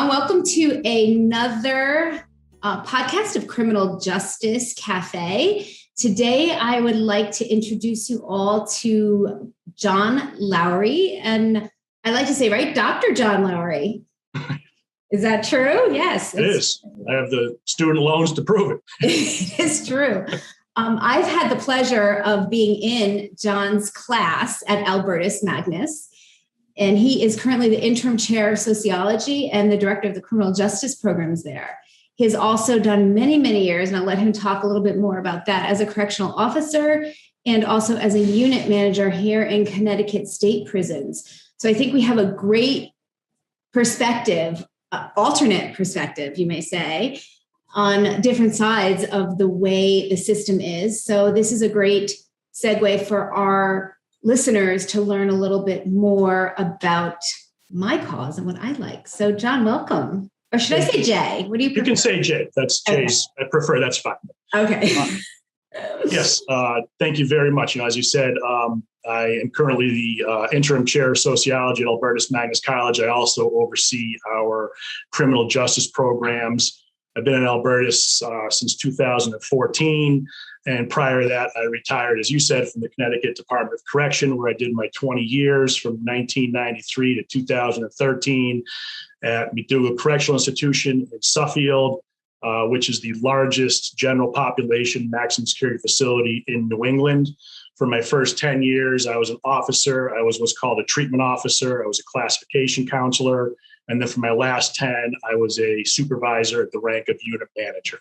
John. Welcome to another podcast of Criminal Justice Cafe. Today, I would like to introduce you all to John Lowry. And I like to say, right, Dr. John Lowry. Is that true? Yes. It is. I have the student loans to prove it. It is true. I've had the pleasure of being in John's class at Albertus Magnus. And he is currently the interim chair of sociology and the director of the criminal justice programs there. He has also done many, many years, and I'll let him talk a little bit more about that, as a correctional officer and also as a unit manager here in Connecticut State Prisons. So I think we have a great perspective, alternate perspective, you may say, on different sides of the way the system is. So this is a great segue for our listeners to learn a little bit more about my cause and what I like. So John, welcome. Or should I say Jay? What do you prefer? You can say Jay. That's Jay's. Okay. I prefer. That's fine. Okay. Yes. Thank you very much. As you said, I am currently the interim chair of sociology at Albertus Magnus College. I also oversee our criminal justice programs. I've been in Albertus since 2014. And prior to that, I retired, as you said, from the Connecticut Department of Correction, where I did my 20 years from 1993 to 2013 at McDougall Correctional Institution in Suffield, which is the largest general population maximum security facility in New England. For my first 10 years, I was an officer. I was what's called a treatment officer. I was a classification counselor. And then for my last 10, I was a supervisor at the rank of unit manager.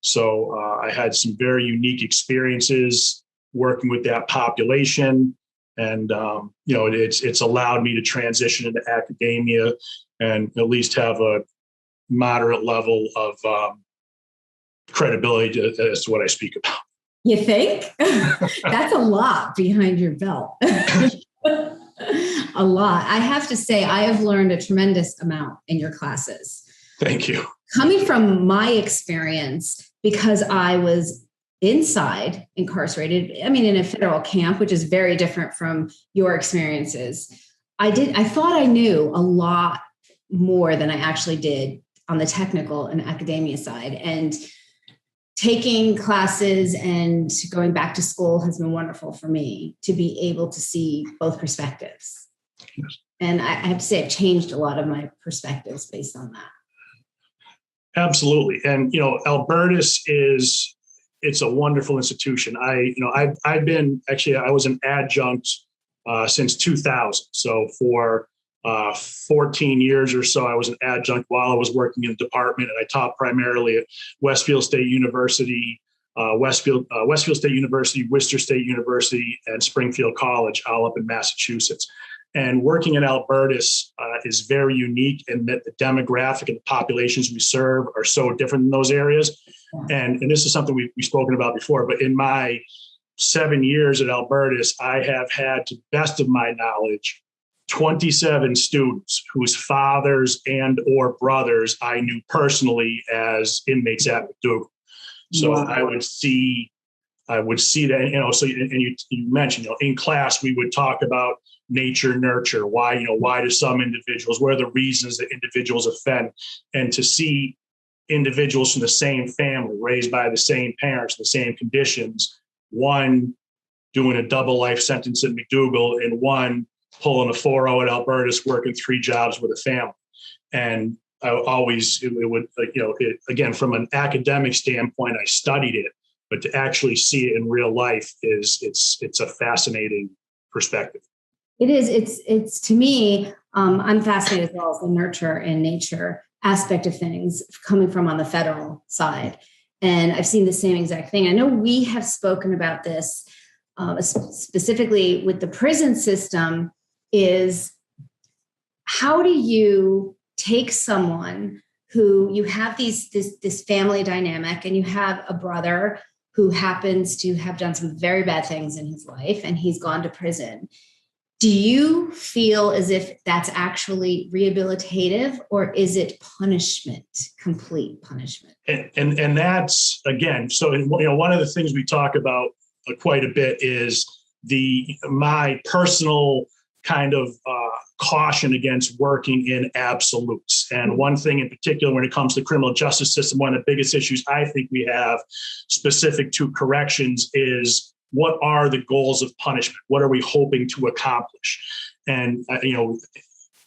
So I had some very unique experiences working with that population. And, it's allowed me to transition into academia and at least have a moderate level of credibility as to what I speak about. You think? That's a lot behind your belt. A lot. I have to say, I have learned a tremendous amount in your classes. Thank you. Coming from my experience, because I was inside incarcerated, in a federal camp, which is very different from your experiences. I thought I knew a lot more than I actually did on the technical and academia side. And taking classes and going back to school has been wonderful for me to be able to see both perspectives. Yes. And I have to say, I've changed a lot of my perspectives based on that. Absolutely. And, Albertus it's a wonderful institution. I was an adjunct since 2000. So for 14 years or so, I was an adjunct while I was working in the department, and I taught primarily at Westfield State University, Westfield State University, Worcester State University, and Springfield College, all up in Massachusetts. And working at Albertus is very unique in that the demographic and the populations we serve are so different in those areas. And this is something we've spoken about before, but in my 7 years at Albertus, I have had, to the best of my knowledge, 27 students whose fathers and or brothers I knew personally as inmates at McDougall. So wow. I would see that, so, and you mentioned, in class, we would talk about nature, nurture, why do some individuals, what are the reasons that individuals offend, and to see individuals from the same family, raised by the same parents, the same conditions, one doing a double life sentence at McDougall and one pulling a 4-0 at Albertus, working 3 jobs with a family. And I always, again, from an academic standpoint, I studied it, but to actually see it in real life it's a fascinating perspective. It is. It's to me, I'm fascinated as well as the nurture and nature aspect of things coming from on the federal side. And I've seen the same exact thing. I know we have spoken about this specifically with the prison system. Is how do you take someone who you have this family dynamic, and you have a brother who happens to have done some very bad things in his life and he's gone to prison. Do you feel as if that's actually rehabilitative, or is it punishment, complete punishment? And that's, again, so one of the things we talk about quite a bit is my personal kind of caution against working in absolutes. And one thing in particular, when it comes to the criminal justice system, one of the biggest issues I think we have specific to corrections is, what are the goals of punishment? What are we hoping to accomplish? And,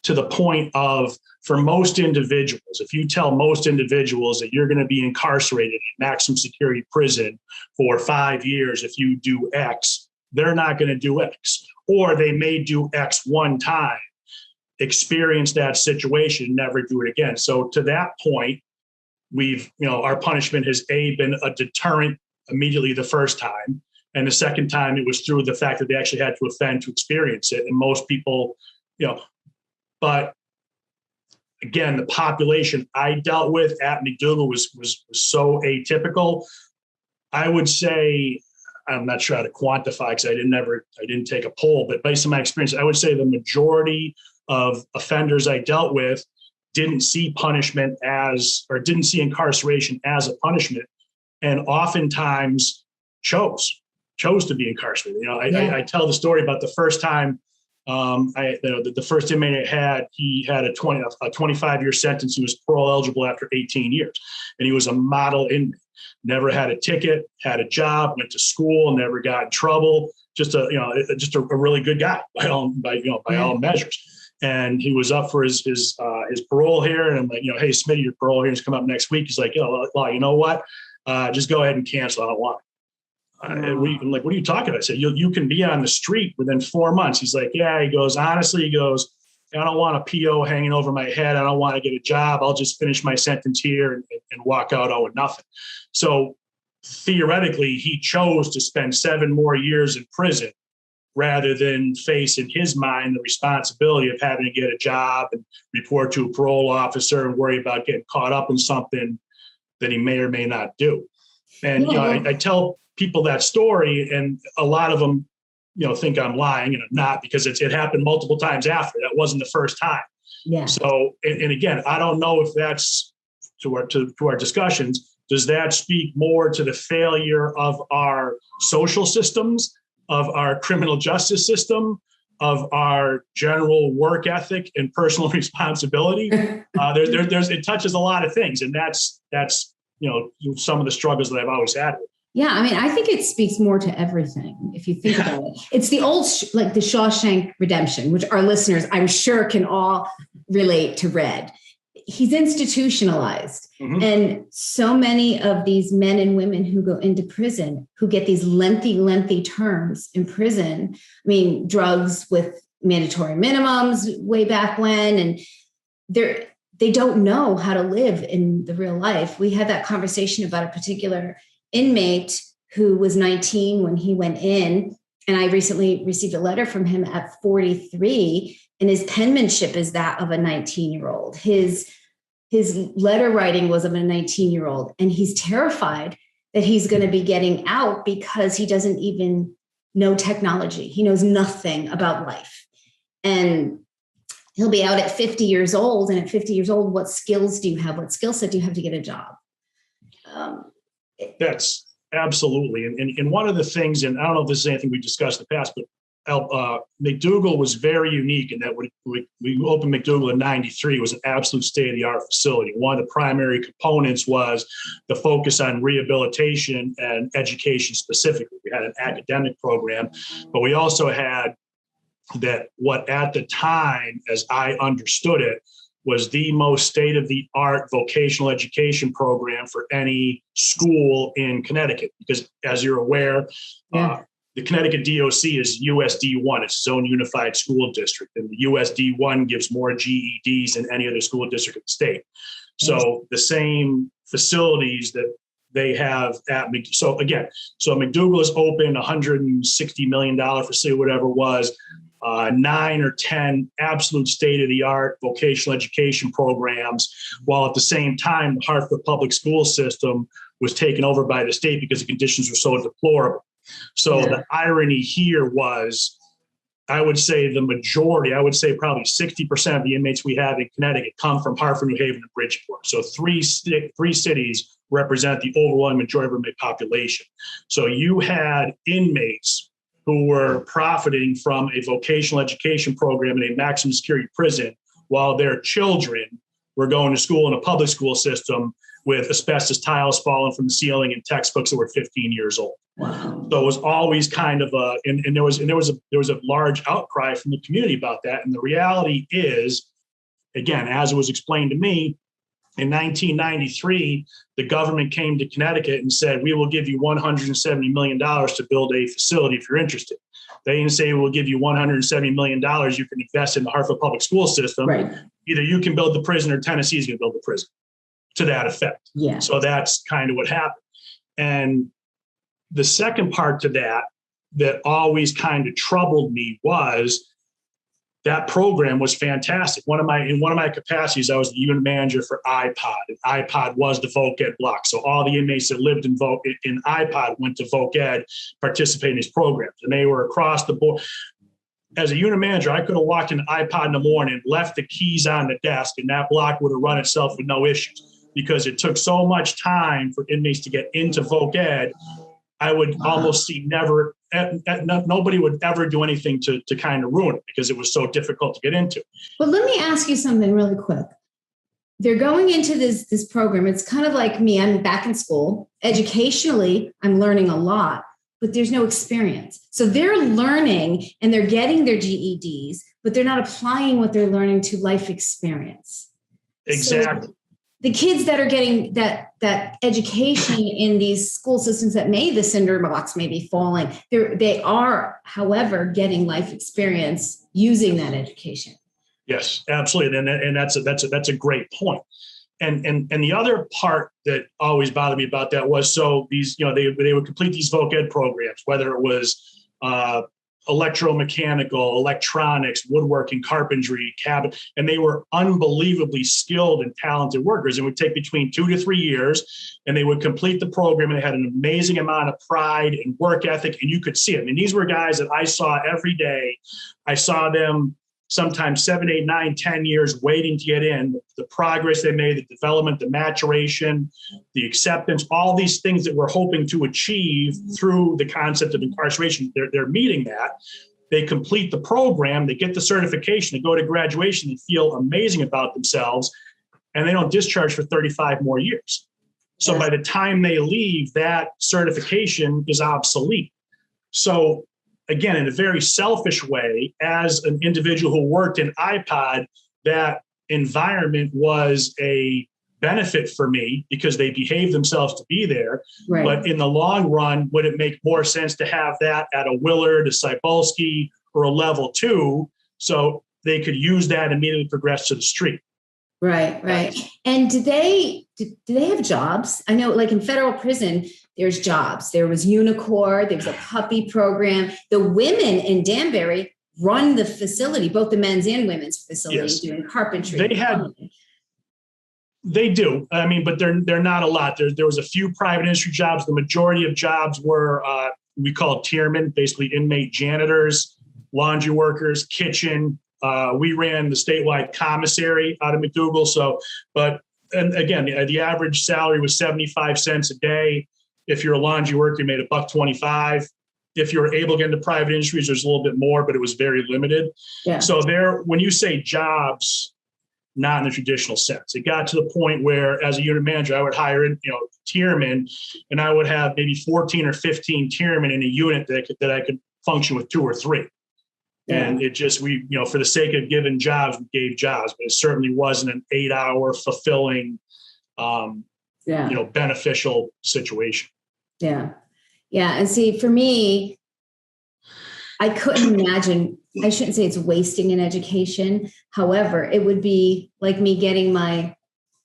to the point of, for most individuals, if you tell most individuals that you're going to be incarcerated in maximum security prison for 5 years if you do X, they're not going to do X. Or they may do X one time, experience that situation, never do it again. So to that point, our punishment has been a deterrent immediately the first time. And the second time, it was through the fact that they actually had to offend to experience it. And most people, but again, the population I dealt with at McDougal was so atypical. I would say, I'm not sure how to quantify because I didn't take a poll, but based on my experience, I would say the majority of offenders I dealt with didn't see didn't see incarceration as a punishment, and oftentimes chose to be incarcerated. I tell the story about the first time the first inmate he had a 25-year sentence. He was parole eligible after 18 years, and he was a model inmate. Never had a ticket, had a job, went to school, never got in trouble. Just a really good guy by all measures. And he was up for his parole here, and I'm like, hey, Smitty, your parole hearing's come up next week. He's like, well, you know what? Just go ahead and cancel. I don't want it. I'm like, what are you talking about? I said, you can be on the street within 4 months. He's like, yeah. He goes, honestly, I don't want a PO hanging over my head. I don't want to get a job. I'll just finish my sentence here and walk out owing nothing. So theoretically, he chose to spend 7 more years in prison rather than face, in his mind, the responsibility of having to get a job and report to a parole officer and worry about getting caught up in something that he may or may not do. And I tell people that story, and a lot of them think I'm lying, and I'm not, because it happened multiple times after. That wasn't the first time. Yeah. So, and again, I don't know if that's to our discussions. Does that speak more to the failure of our social systems, of our criminal justice system, of our general work ethic and personal responsibility? It touches a lot of things, and that's some of the struggles that I've always had with. Yeah, I mean, I think it speaks more to everything if you think about it. It's the old, like the Shawshank Redemption, which our listeners, I'm sure, can all relate to read. He's institutionalized. Mm-hmm. And so many of these men and women who go into prison, who get these lengthy terms in prison, I mean, drugs with mandatory minimums way back when, and they don't know how to live in the real life. We had that conversation about a particular inmate who was 19 when he went in, and I recently received a letter from him at 43, and his penmanship is that of a 19-year-old. His letter writing was of a 19-year-old, and he's terrified that he's going to be getting out because he doesn't even know technology. He knows nothing about life, and he'll be out at 50 years old. And at 50 years old, what skills do you have? What skill set do you have to get a job? That's absolutely. And one of the things, and I don't know if this is anything we discussed in the past, but McDougal was very unique in that we opened McDougal in '93. It was an absolute state-of-the-art facility. One of the primary components was the focus on rehabilitation and education specifically. We had an academic program, but we also had that what at the time, as I understood it, was the most state-of-the-art vocational education program for any school in Connecticut. Because as you're aware, the Connecticut DOC is USD1. It's its own unified school district. And the USD1 gives more GEDs than any other school district in the state. So the same facilities that they have at so McDougal is open, $160 million facility, whatever it was. 9 or 10 absolute state-of-the-art vocational education programs, while at the same time, the Hartford public school system was taken over by the state because the conditions were so deplorable. So the irony here was, I would say the majority, I would say probably 60% of the inmates we have in Connecticut come from Hartford, New Haven, and Bridgeport. So three cities represent the overwhelming majority of inmate population. So you had inmates who were profiting from a vocational education program in a maximum security prison while their children were going to school in a public school system with asbestos tiles falling from the ceiling and textbooks that were 15 years old. Wow. So it was always kind of there was a large outcry from the community about that. And the reality is, again, as it was explained to me, in 1993, the government came to Connecticut and said, we will give you $170 million to build a facility if you're interested. They didn't say we'll give you $170 million you can invest in the Hartford public school system. Right. Either you can build the prison or Tennessee's going to build the prison, to that effect. Yeah. So that's kind of what happened. And the second part to that always kind of troubled me was that program was fantastic. In one of my capacities, I was the unit manager for IPOD. And IPOD was the Voc Ed block. So all the inmates that lived in IPOD went to Voc Ed, participate in these programs. And they were across the board. As a unit manager, I could have walked into IPOD in the morning, left the keys on the desk, and that block would have run itself with no issues, because it took so much time for inmates to get into Voc Ed. I would almost see nobody would ever do anything to kind of ruin it, because it was so difficult to get into. But let me ask you something really quick. They're going into this program. It's kind of like me. I'm back in school. Educationally, I'm learning a lot, but there's no experience. So they're learning and they're getting their GEDs, but they're not applying what they're learning to life experience. Exactly. So the kids that are getting that education in these school systems that the cinder blocks may be falling, they are, however, getting life experience using that education. Yes, absolutely, and that's a great point. And the other part that always bothered me about that was, so these, they would complete these Voc Ed programs, whether it was electromechanical, electronics, woodworking, carpentry, cabin, and they were unbelievably skilled and talented workers. It would take between 2 to 3 years, and they would complete the program, and they had an amazing amount of pride and work ethic, and you could see it. I mean, these were guys that I saw every day. I saw them sometimes 7, 8, 9, 10 years waiting to get in, the progress they made, the development, the maturation, the acceptance, all these things that we're hoping to achieve through the concept of incarceration. They're meeting that. They complete the program, they get the certification, they go to graduation, they feel amazing about themselves, and they don't discharge for 35 more years. So by the time they leave, that certification is obsolete. So again, in a very selfish way, as an individual who worked in IPOD, that environment was a benefit for me because they behaved themselves to be there. Right. But in the long run, would it make more sense to have that at a Willard, a Cybulski, or a level 2, so they could use that and immediately progress to the street? Right. And do they have jobs? I know, like in federal prison, there's jobs. There was Unicor, there was a puppy program. The women in Danbury run the facility, both the men's and women's facilities, doing carpentry. They do. I mean, but they're not a lot. There was a few private industry jobs. The majority of jobs were we call tiermen, basically inmate janitors, laundry workers, kitchen. We ran the statewide commissary out of McDougal. And again, the average salary was 75 cents a day. If you're a laundry worker, you made $1.25. If you were able to get into private industries, there's a little bit more, but it was very limited. Yeah. So when you say jobs, not in the traditional sense, it got to the point where, as a unit manager, I would hire in, tiermen, and I would have maybe 14 or 15 tiermen in a unit that I could function with 2 or 3. Yeah. And it just, for the sake of giving jobs, we gave jobs, but it certainly wasn't an 8-hour fulfilling, beneficial situation. Yeah. And see, for me, I couldn't imagine, I shouldn't say it's wasting an education. However, it would be like me getting my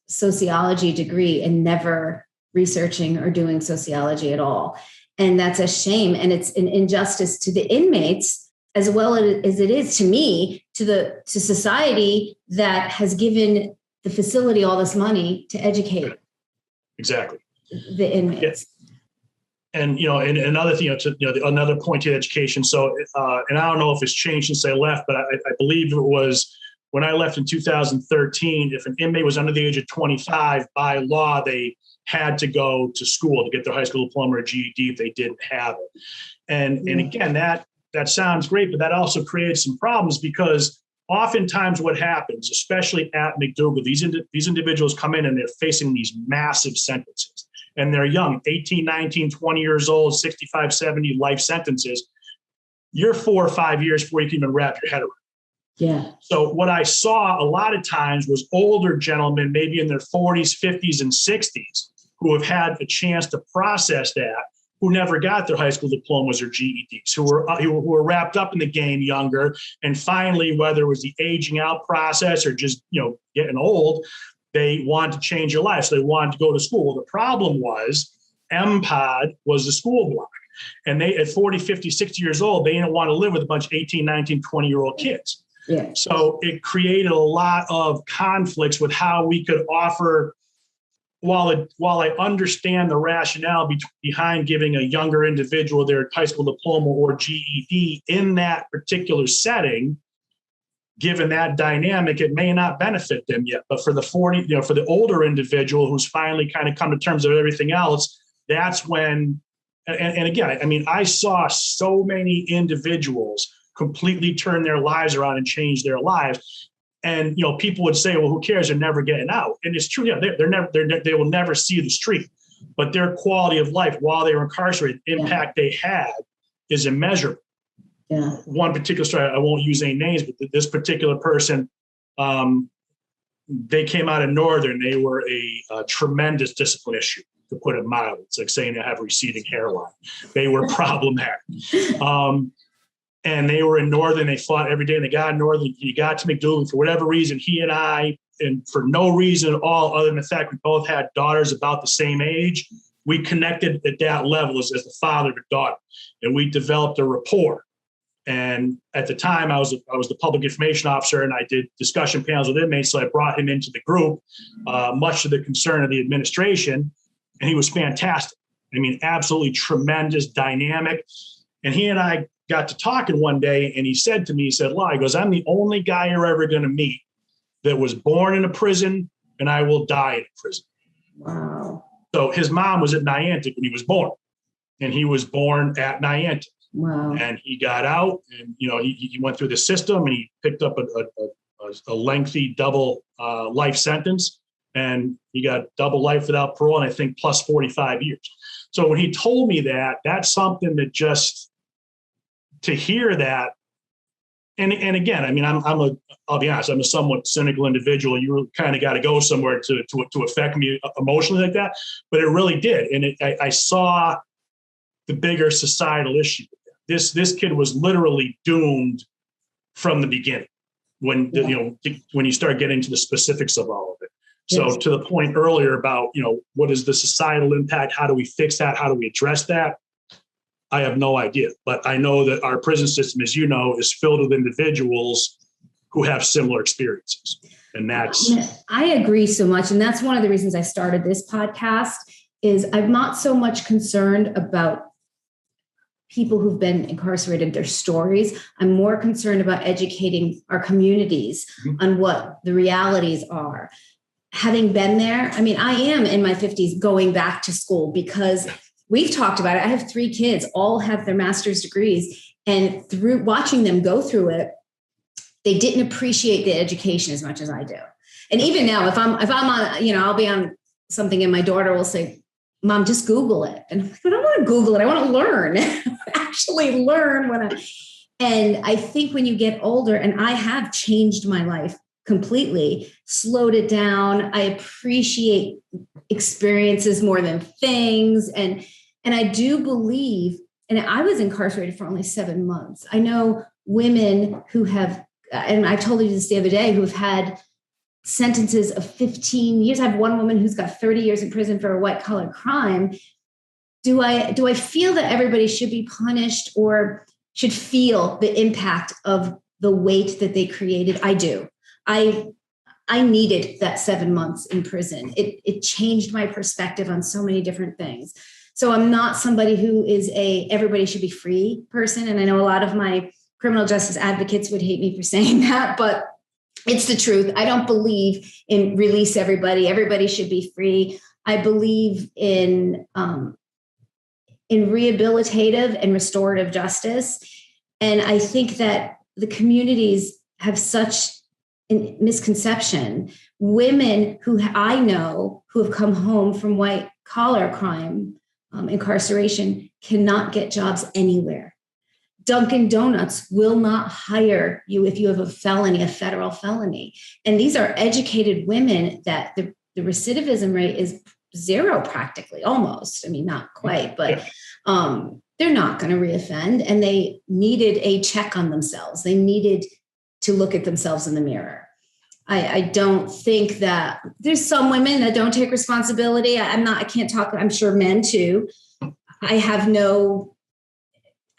sociology degree and never researching or doing sociology at all. And that's a shame. And it's an injustice to the inmates as well as it is to me, to society that has given the facility all this money to educate. Exactly. The inmates. Yes. And, and another thing, another point to education. So, and I don't know if it's changed since I left, but I believe it was when I left in 2013, if an inmate was under the age of 25, by law, they had to go to school to get their high school diploma or GED if they didn't have it. And again, that sounds great, but that also creates some problems because oftentimes what happens, especially at McDougall, these individuals come in and they're facing these massive sentences and they're young, 18, 19, 20 years old, 65, 70 life sentences. You're 4 or 5 years before you can even wrap your head around. Yeah. So what I saw a lot of times was older gentlemen, maybe in their 40s, 50s, and 60s, who have had a chance to process that, who never got their high school diplomas or GEDs, who were wrapped up in the game younger. And finally, whether it was the aging out process or just, getting old, they wanted to change their life. So they wanted to go to school. The problem was MPOD was the school block. And they, at 40, 50, 60 years old, they didn't want to live with a bunch of 18, 19, 20-year-old kids. Yeah. So it created a lot of conflicts with how we could offer. While I understand the rationale behind giving a younger individual their high school diploma or GED in that particular setting, given that dynamic, it may not benefit them yet. But for the for the older individual who's finally kind of come to terms with everything else, that's when, and again, I mean, I saw so many individuals completely turn their lives around and change their lives. And, people would say, well, who cares? They're never getting out. And it's true. Yeah, they will never see the street, but their quality of life while they were incarcerated, impact they had is immeasurable. Yeah. One particular story, I won't use any names, but this particular person, they came out of Northern. They were a tremendous discipline issue, to put it mildly. It's like saying they have a receding hairline. They were problematic. And they were in Northern. They fought every day. And they got in Northern. He got to McDougall. For whatever reason, he and I, and for no reason at all other than the fact we both had daughters about the same age, we connected at that level as the father of a daughter. And we developed a rapport. And at the time, I was the public information officer, and I did discussion panels with inmates. So I brought him into the group, much to the concern of the administration. And he was fantastic. I mean, absolutely tremendous, dynamic. And he and I got to talking one day, and he said to me, he said, he goes, I'm the only guy you're ever going to meet that was born in a prison, and I will die in a prison. Wow. So his mom was at Niantic when he was born, and he was born at Niantic. Wow. And he got out, and he went through the system, and he picked up a lengthy double life sentence, and he got double life without parole, and I think plus 45 years. So when he told me that, that's something that just to hear that, and again, I mean, I'll be honest, I'm a somewhat cynical individual. You kind of got to go somewhere to affect me emotionally like that, but it really did, and I saw the bigger societal issue. This kid was literally doomed from the beginning when when you start getting to the specifics of all of it. So yes. To the point earlier about what is the societal impact? How do we fix that? How do we address that? I have no idea, but I know that our prison system, as you know, is filled with individuals who have similar experiences. And that's... I agree so much. And that's one of the reasons I started this podcast is I'm not so much concerned about people who've been incarcerated, their stories. I'm more concerned about educating our communities on what the realities are. Having been there, I mean, I am in my 50s going back to school because we've talked about it. I have 3 kids, all have their master's degrees. And through watching them go through it, they didn't appreciate the education as much as I do. And even now, if I'm on, I'll be on something and my daughter will say, Mom, just Google it. And I'm like, I don't want to Google it. I want to learn, actually learn and I think when you get older, and I have changed my life completely, slowed it down. I appreciate experiences more than things. And I do believe, and I was incarcerated for only 7 months. I know women who have, and I told you this the other day, who have had sentences of 15 years. I have one woman who's got 30 years in prison for a white collar crime. Do I feel that everybody should be punished or should feel the impact of the weight that they created? I do. I needed that 7 months in prison. It changed my perspective on so many different things. So I'm not somebody who is everybody should be free person. And I know a lot of my criminal justice advocates would hate me for saying that, but it's the truth. I don't believe in release everybody. Everybody should be free. I believe in rehabilitative and restorative justice. And I think that the communities have such a misconception. Women who I know who have come home from white collar crime, incarceration, cannot get jobs anywhere. Dunkin' Donuts will not hire you if you have a felony, a federal felony. And these are educated women that the recidivism rate is zero practically, almost. I mean, not quite, but they're not going to reoffend. And they needed a check on themselves. They needed to look at themselves in the mirror. I don't think that there's some women that don't take responsibility. I can't talk, I'm sure men too. I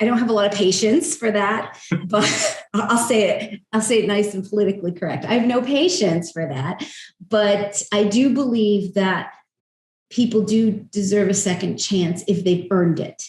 don't have a lot of patience for that, but I'll say it nice and politically correct. I have no patience for that, but I do believe that people do deserve a second chance if they've earned it.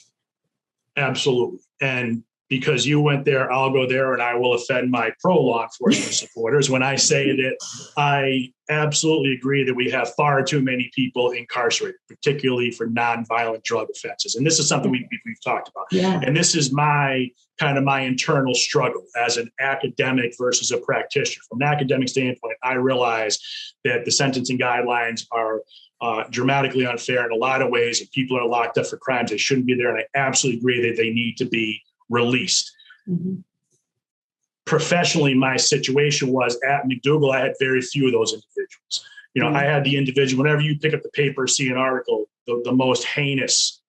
Absolutely. And because you went there, I'll go there, and I will offend my pro-law enforcement supporters when I say that I absolutely agree that we have far too many people incarcerated, particularly for nonviolent drug offenses. And this is something we've talked about. Yeah. And this is my internal struggle as an academic versus a practitioner. From an academic standpoint, I realize that the sentencing guidelines are dramatically unfair in a lot of ways, and people are locked up for crimes they shouldn't be there. And I absolutely agree that they need to be released. Mm-hmm. Professionally, my situation was at McDougall, I had very few of those individuals. Mm-hmm. I had the individual, whenever you pick up the paper, see an article, the most heinous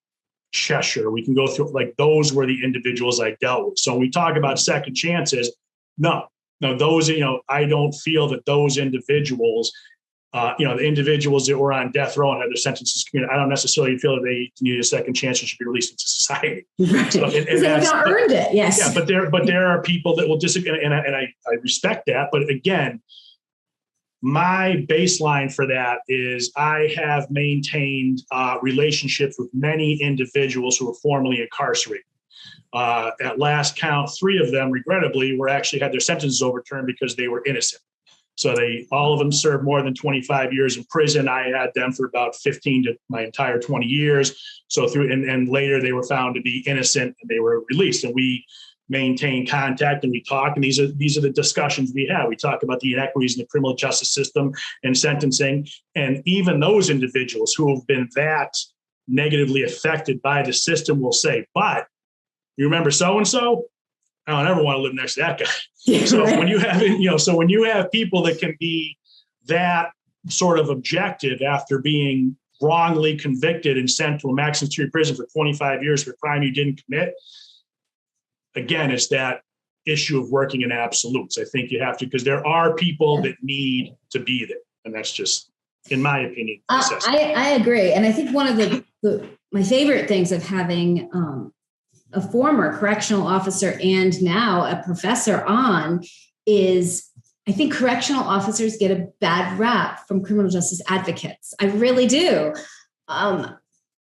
Cheshire, we can go through, like, those were the individuals I dealt with. So when we talk about second chances, no, those, I don't feel that those individuals, the individuals that were on death row and had their sentences commuted, I don't necessarily feel that they need a second chance and should be released into society. Right. So, and they've not earned it. Yes. Yeah, but there are people that will disagree, and I respect that. But again, my baseline for that is I have maintained relationships with many individuals who were formerly incarcerated. At last count, 3 of them, regrettably, actually had their sentences overturned because they were innocent. So all of them served more than 25 years in prison. I had them for about 15 to my entire 20 years. So and later they were found to be innocent and they were released. And we maintain contact and we talk. And these are the discussions we have. We talk about the inequities in the criminal justice system and sentencing. And even those individuals who have been that negatively affected by the system will say, but you remember so-and-so? I don't ever want to live next to that guy. Yeah, so right. When you have people that can be that sort of objective after being wrongly convicted and sent to a maximum security prison for 25 years for a crime you didn't commit, again, it's that issue of working in absolutes. I think you have to, because there are people that need to be there. And that's just, in my opinion, I agree. And I think one of my favorite things of having a former correctional officer and now a professor on is I think correctional officers get a bad rap from criminal justice advocates. I really do.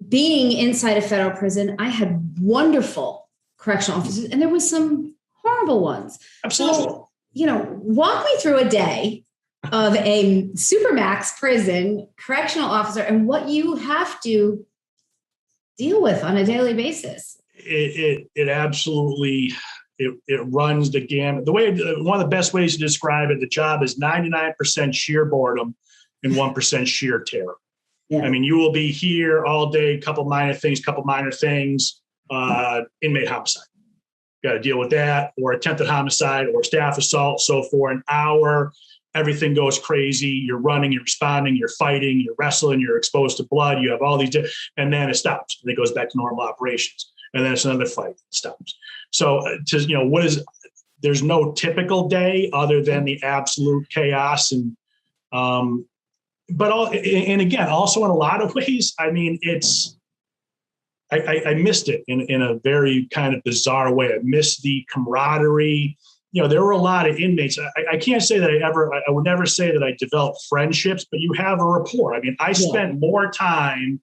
Being inside a federal prison, I had wonderful correctional officers and there was some horrible ones. Absolutely. So, walk me through a day of a supermax prison correctional officer and what you have to deal with on a daily basis. It absolutely, it runs the gamut. One of the best ways to describe it, the job is 99% sheer boredom and 1% sheer terror. Yeah. I mean, you will be here all day, couple minor things, inmate homicide. Got to deal with that, or attempted homicide, or staff assault. So for an hour, everything goes crazy. You're running, you're responding, you're fighting, you're wrestling, you're exposed to blood. You have all these, and then it stops. And it goes back to normal operations. And then it's another fight. It stops. So there's no typical day other than the absolute chaos. And, again, also in a lot of ways, I mean, I missed it in a very kind of bizarre way. I missed the camaraderie. There were a lot of inmates. I can't say that I would never say that I developed friendships, but you have a rapport. I mean, I spent more time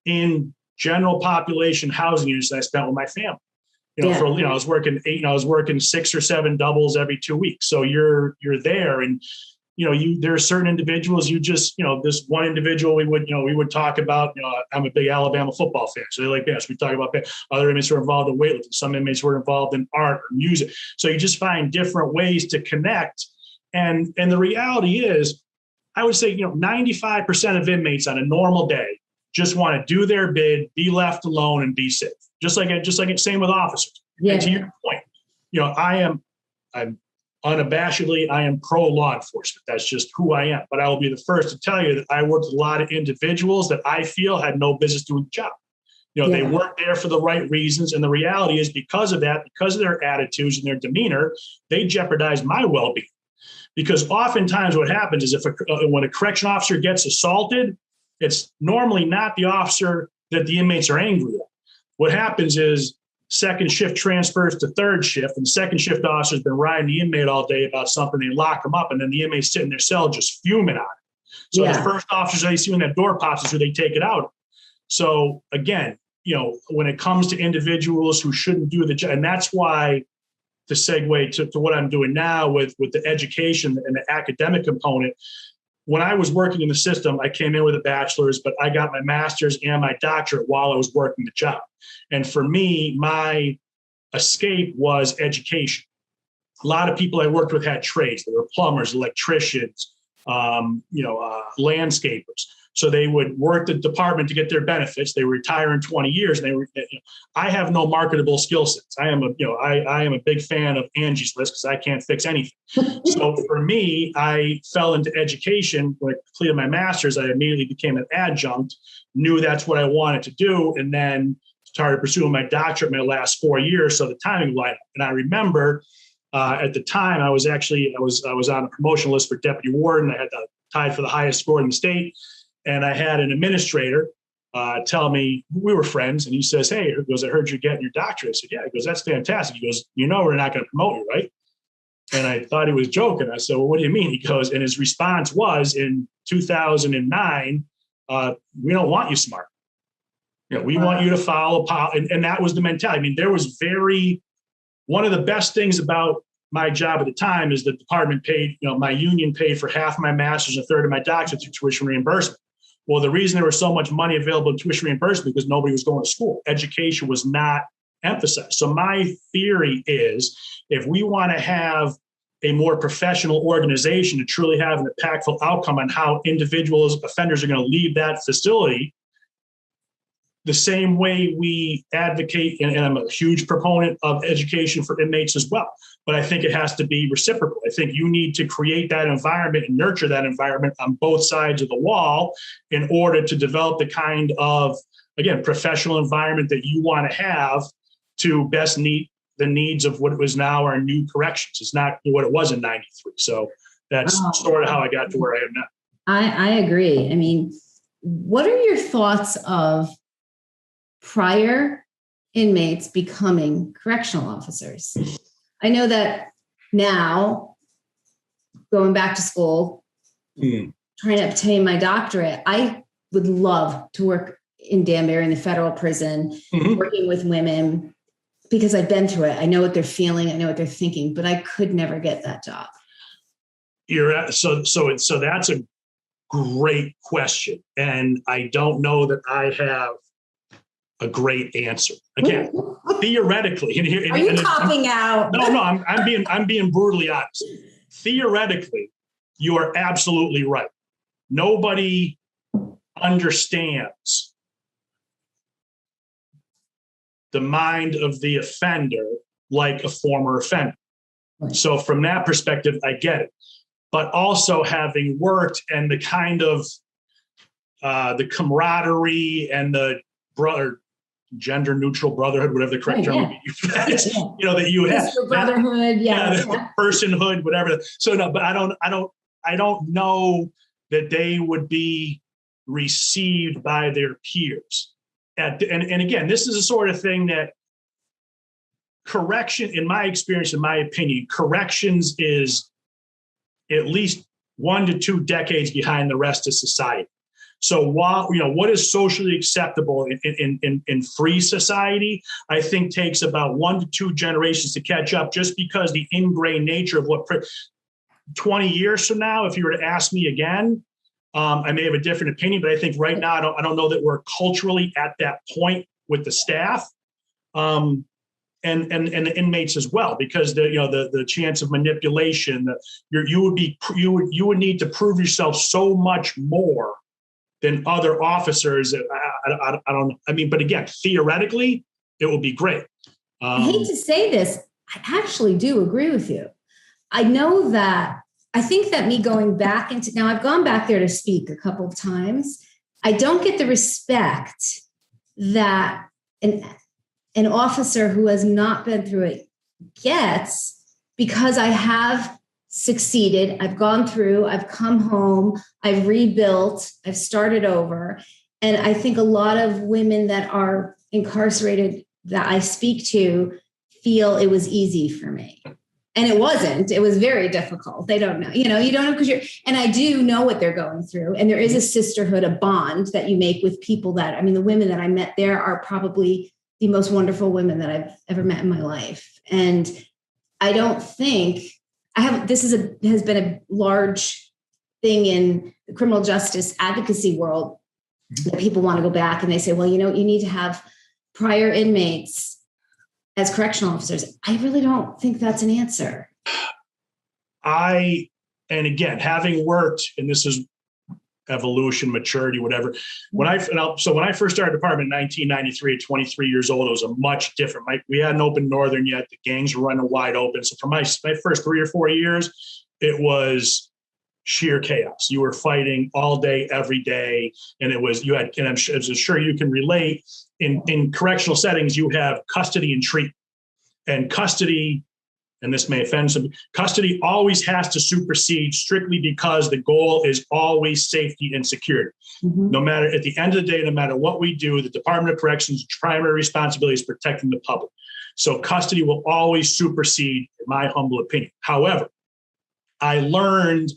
in general population housing units than I spent with my family. I was working 6 or 7 doubles every 2 weeks. So you're there, and there are certain individuals this one individual we would talk about, I'm a big Alabama football fan. So they like this. We talk about other inmates who are involved in weightlifting. Some inmates were involved in art or music. So you just find different ways to connect. And the reality is, I would say, 95% of inmates on a normal day just want to do their bid, be left alone, and be safe. Just like it's same with officers. Yeah. And to your point, I'm unabashedly, I am pro law enforcement. That's just who I am. But I will be the first to tell you that I worked with a lot of individuals that I feel had no business doing the job. They weren't there for the right reasons. And the reality is, because of that, because of their attitudes and their demeanor, they jeopardize my well-being. Because oftentimes what happens is when a correction officer gets assaulted, it's normally not the officer that the inmates are angry at. What happens is second shift transfers to third shift, and the second shift officer's been riding the inmate all day about something. They lock them up, and then the inmate's sitting in their cell just fuming on it. So the first officers they see when that door pops is who they take it out. So again, when it comes to individuals who shouldn't do the job, and that's why, to segue to what I'm doing now with the education and the academic component. When I was working in the system, I came in with a bachelor's, but I got my master's and my doctorate while I was working the job. And for me, my escape was education. A lot of people I worked with had trades. They were plumbers, electricians, landscapers. So they would work the department to get their benefits. They retire in 20 years. And I have no marketable skill sets. I am a big fan of Angie's List because I can't fix anything. So for me, I fell into education. When I completed my master's, I immediately became an adjunct, knew that's what I wanted to do, and then started pursuing my doctorate my last 4 years. So the timing lined up. And I remember at the time I was on a promotion list for deputy warden. I had tied for the highest score in the state. And I had an administrator tell me, we were friends, and he says, "Hey," he goes, "I heard you're getting your doctorate." I said, "Yeah." He goes, "That's fantastic." He goes, "We're not going to promote you, right?" And I thought he was joking. I said, "Well, what do you mean?" He goes, and his response was, in 2009, "We don't want you smart. We want you to follow policy." And that was the mentality. I mean, one of the best things about my job at the time is the department paid, my union paid for half my master's and a third of my doctorate through tuition reimbursement. Well, the reason there was so much money available in tuition reimbursement because nobody was going to school. Education was not emphasized. So my theory is, if we want to have a more professional organization to truly have an impactful outcome on how offenders are going to leave that facility, the same way we advocate, and I'm a huge proponent of education for inmates as well, but I think it has to be reciprocal. I think you need to create that environment and nurture that environment on both sides of the wall in order to develop the kind of, again, professional environment that you want to have to best meet the needs of what was now our new corrections. It's not what it was in 93. So that's sort of how I got to where I am now. I agree. I mean, what are your thoughts of prior inmates becoming correctional officers? I know that now, going back to school, trying to obtain my doctorate, I would love to work in Danbury in the federal prison, working with women, because I've been through it. I know what they're feeling. I know what they're thinking, but I could never get that job. So that's a great question. And I don't know that I have a great answer. Again, theoretically, are you copping out? No, I'm being brutally honest. Theoretically, you are absolutely right. Nobody understands the mind of the offender like a former offender. Right. So from that perspective, I get it. But also, having worked and the kind of the camaraderie and the gender neutral brotherhood, whatever the correct term would be, that you have, brotherhood, the personhood, whatever. So no, but I don't know that they would be received by their peers. And again, this is a sort of thing that correction, in my experience, in my opinion, corrections is at least 1 to 2 decades behind the rest of society. So while, what is socially acceptable in free society, I think takes about 1 to 2 generations to catch up, just because the ingrained nature of 20 years from now, if you were to ask me again, I may have a different opinion, but I think right now, I don't know that we're culturally at that point with the staff. And the inmates as well, because the chance of manipulation, you would need to prove yourself so much more than other officers. I don't know. I mean, but again, theoretically, it will be great. I hate to say this, I actually do agree with you. I know that. I think that me going back into, now I've gone back there to speak a couple of times. I don't get the respect that an officer who has not been through it gets, because I have succeeded. I've gone through, I've come home, I've rebuilt, I've started over. And I think a lot of women that are incarcerated that I speak to feel it was easy for me. And it wasn't. It was very difficult. They don't know. You don't know because and I do know what they're going through. And there is a sisterhood, a bond that you make with people that, the women that I met there are probably the most wonderful women that I've ever met in my life. And I don't think has been a large thing in the criminal justice advocacy world that people want to go back and they say, well, you need to have prior inmates as correctional officers. I really don't think that's an answer. And again, having worked, and this is evolution, maturity, whatever. When I first started department in 1993 at 23 years old, it was a much different. We hadn't opened Northern yet. The gangs were running wide open. So for my first 3 or 4 years, it was sheer chaos. You were fighting all day, every day. And and I'm sure you can relate, in correctional settings, you have custody and treatment. And custody, and this may offend some, custody always has to supersede strictly because the goal is always safety and security. Mm-hmm. No matter, at the end of the day, no matter what we do, the Department of Corrections' primary responsibility is protecting the public. So custody will always supersede, in my humble opinion. However, I learned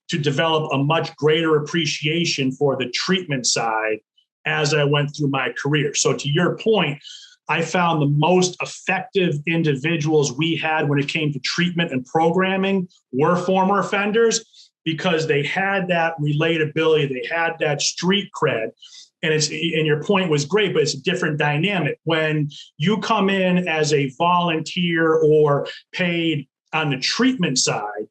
to develop a much greater appreciation for the treatment side as I went through my career. So to your point, I found the most effective individuals we had when it came to treatment and programming were former offenders, because they had that relatability, they had that street cred. And your point was great, but it's a different dynamic. When you come in as a volunteer or paid on the treatment side,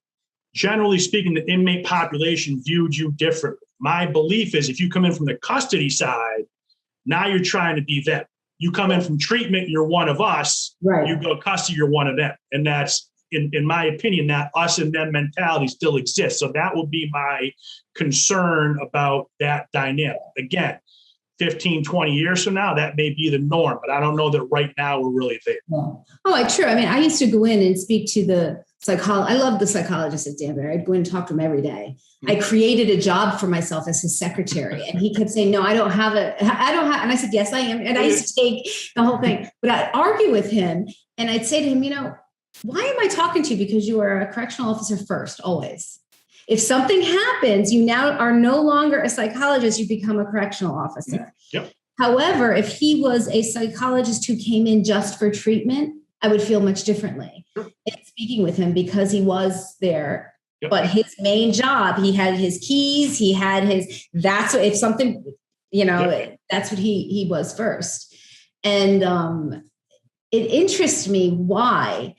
generally speaking, the inmate population viewed you differently. My belief is if you come in from the custody side, now you're trying to be them. You come in from treatment, you're one of us. Right. You go custody, you're one of them. And that's, in my opinion, that us and them mentality still exists. So that will be my concern about that dynamic. Again, 15, 20 years from now, that may be the norm, but I don't know that right now we're really there. Oh, true. I used to go in and speak to the I love the psychologist at Danbury. I'd go in and talk to him every day. I created a job for myself as his secretary, and he kept saying, no, I don't have. And I said, yes, I am. And I used to take the whole thing, but I'd argue with him and I'd say to him, why am I talking to you? Because you are a correctional officer first, always. If something happens, you now are no longer a psychologist, you become a correctional officer. Yep. However, if he was a psychologist who came in just for treatment, I would feel much differently in speaking with him, because he was there. Yep. But his main job, he had his keys, that's what, if something, that's what he was first. And it interests me why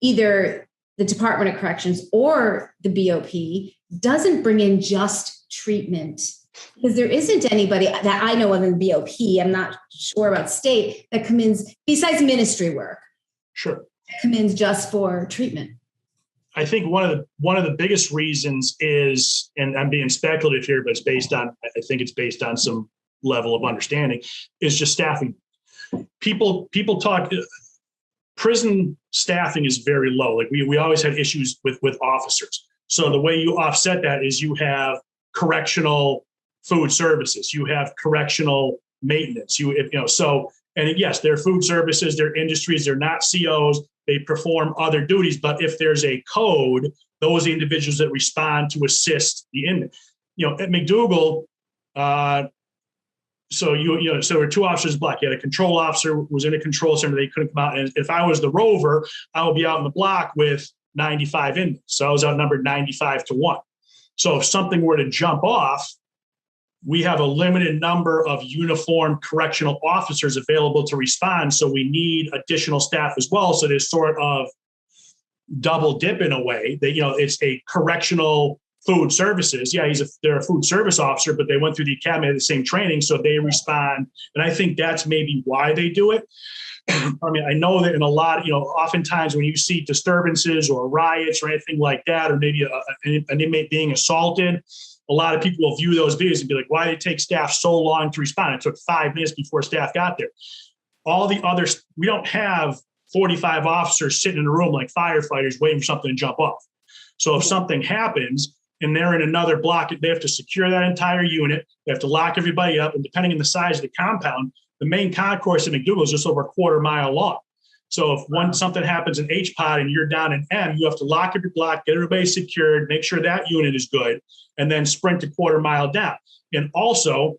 either the Department of Corrections or the BOP doesn't bring in just treatment, because there isn't anybody that I know of in BOP, I'm not sure about state, that come in besides ministry work. Sure. That come in just for treatment. I think one of the biggest reasons is, and I'm being speculative here, but I think it's based on some level of understanding, is just staffing. People talk, prison staffing is very low. Like we always had issues with officers. So the way you offset that is you have correctional food services, you have correctional maintenance, and yes, they're food services, they're industries, they're not COs, they perform other duties. But if there's a code, those individuals that respond to assist the inmate. At McDougal, so there were two officers black. You had a control officer who was in a control center. They couldn't come out. And if I was the rover, I would be out in the block with 95 inmates. So I was outnumbered 95-1. So if something were to jump off, we have a limited number of uniformed correctional officers available to respond. So we need additional staff as well. So there's sort of double dip in a way that, it's a correctional food services. Yeah, they're a food service officer, but they went through the academy, had the same training. So they respond. And I think that's maybe why they do it. I mean, I know that in a lot, oftentimes when you see disturbances or riots or anything like that, or maybe an inmate being assaulted, a lot of people will view those videos and be like, why did it take staff so long to respond? It took 5 minutes before staff got there. All the others, we don't have 45 officers sitting in a room like firefighters waiting for something to jump off. So if something happens and they're in another block, they have to secure that entire unit. They have to lock everybody up. And depending on the size of the compound, the main concourse in McDougal is just over a quarter mile long. So if something happens in H-Pod and you're down in M, you have to lock every block, get everybody secured, make sure that unit is good, and then sprint a quarter mile down. And also,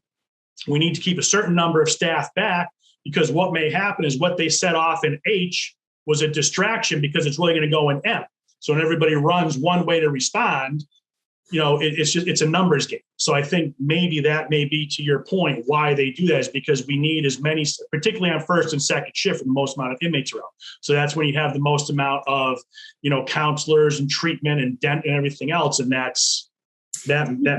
we need to keep a certain number of staff back, because what may happen is what they set off in H was a distraction because it's really going to go in M. So when everybody runs one way to respond, it's a numbers game. So I think maybe that may be, to your point, why they do that is because we need as many, particularly on first and second shift, the most amount of inmates around. So that's when you have the most amount of, counselors and treatment and dent and everything else. And that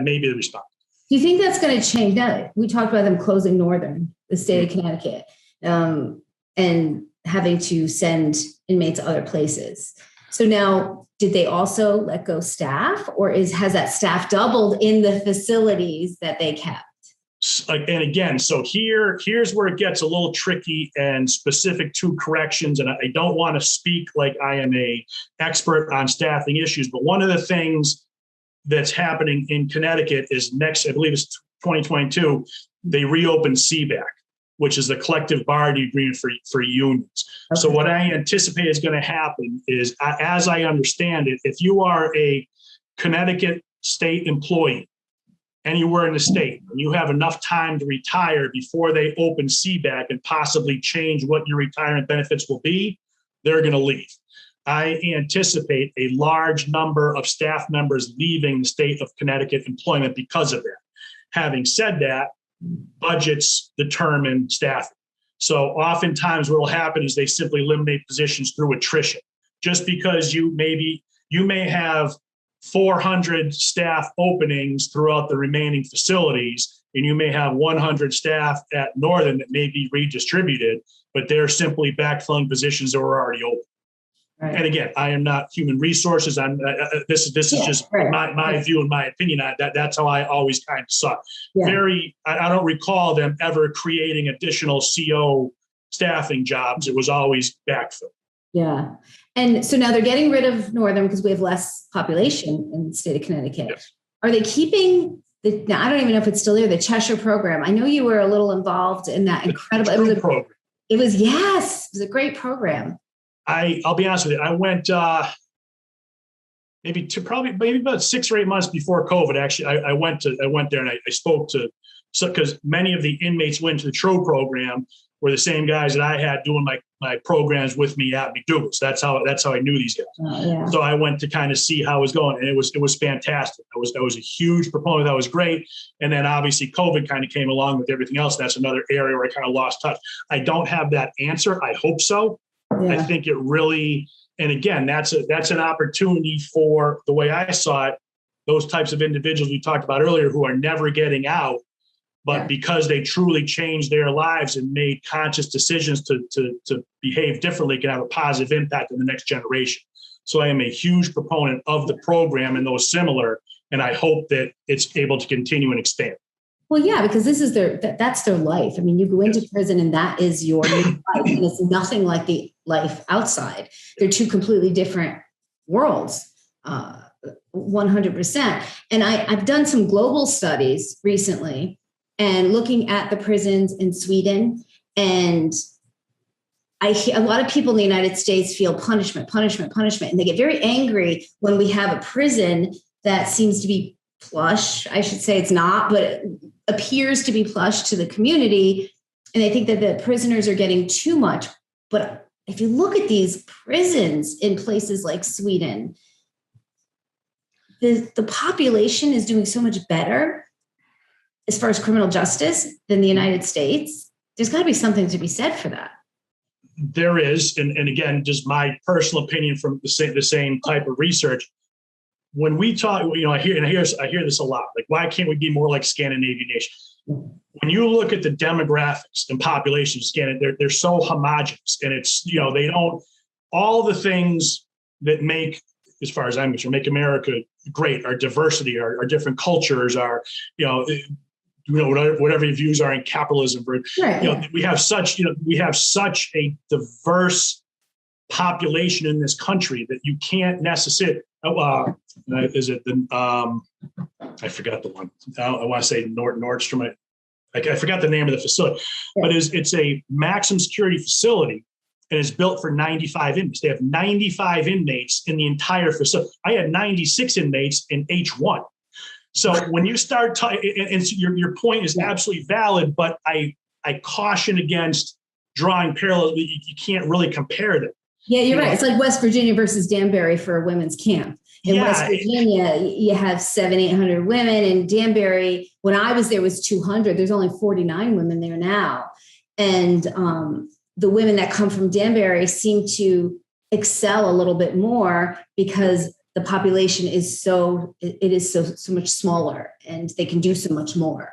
may be the response. Do you think that's going to change? Now, we talked about them closing Northern, the state of Connecticut, and having to send inmates other places. So now, did they also let go staff, or has that staff doubled in the facilities that they kept? And again, so here's where it gets a little tricky and specific to corrections. And I don't want to speak like I am a expert on staffing issues, but one of the things that's happening in Connecticut is I believe it's 2022, they reopened CBAC, which is the collective bargaining agreement for unions. Okay. So what I anticipate is going to happen is, as I understand it, if you are a Connecticut state employee anywhere in the state, and you have enough time to retire before they open CBAC and possibly change what your retirement benefits will be, they're going to leave. I anticipate a large number of staff members leaving the state of Connecticut employment because of that. Having said that, budgets determine staffing. So oftentimes what will happen is they simply eliminate positions through attrition. Just because you may have 400 staff openings throughout the remaining facilities, and you may have 100 staff at Northern that may be redistributed, but they're simply backfilling positions that were already open. Right. And again, I am not human resources. This is just my view and my opinion. That's how I always kind of saw it. Yeah. I don't recall them ever creating additional CO staffing jobs. It was always backfill. Yeah. And so now they're getting rid of Northern because we have less population in the state of Connecticut. Yes. Are they keeping now I don't even know if it's still there, the Cheshire program? I know you were a little involved in that incredible program. It was a great program. I'll be honest with you. I went maybe about 6 or 8 months before COVID. Actually, I went there and I spoke to, because many of the inmates went to the TRO program were the same guys that I had doing my programs with me at McDougal. So that's how I knew these guys. Yeah. So I went to kind of see how it was going, and it was fantastic. I was a huge proponent. That was great. And then obviously COVID kind of came along with everything else. That's another area where I kind of lost touch. I don't have that answer. I hope so. Yeah. I think it really, and again, that's an opportunity for, the way I saw it, those types of individuals we talked about earlier who are never getting out, but because they truly changed their lives and made conscious decisions to behave differently, can have a positive impact on the next generation. So I am a huge proponent of the program and those similar, and I hope that it's able to continue and expand. Well, yeah, because this is that's their life. I mean, you go into prison and that is your new life, and it's nothing like the life outside. They're two completely different worlds, 100%. And I've done some global studies recently and looking at the prisons in Sweden, and a lot of people in the United States feel punishment, and they get very angry when we have a prison that seems to be plush. I should say it's not, but it appears to be plush to the community. And they think that the prisoners are getting too much. But if you look at these prisons in places like Sweden, the population is doing so much better as far as criminal justice than the United States. There's got to be something to be said for that. There is, and again, just my personal opinion from the same type of research. When we talk, I hear this a lot. Like, why can't we be more like Scandinavian nations? When you look at the demographics and population of Scandinavia, they're so homogenous, and it's, they don't, all the things that make, as far as I'm concerned, make America great, our diversity, our different cultures, our, whatever your views are in capitalism, right. We have such a diverse population in this country that you can't necessarily. Is it the? I forgot the one. I want to say Nordstrom. I forgot the name of the facility, but it's a maximum security facility, and it's built for 95 inmates. They have 95 inmates in the entire facility. I had 96 inmates in H1. So when you start talking, and your point is absolutely valid, but I caution against drawing parallels. You can't really compare them. Yeah, you're right. It's like West Virginia versus Danbury for a women's camp. In West Virginia, you have 700-800 women. In Danbury, when I was there, was 200. There's only 49 women there now. And the women that come from Danbury seem to excel a little bit more because the population is so much smaller, and they can do so much more.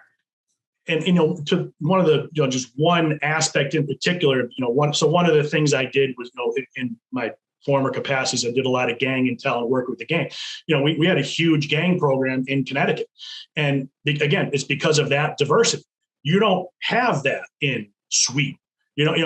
And, to one of the, just one aspect in particular, one of the things I did was, in my former capacities, I did a lot of gang intel and work with the gang. We had a huge gang program in Connecticut. And again, it's because of that diversity. You don't have that in Sweden,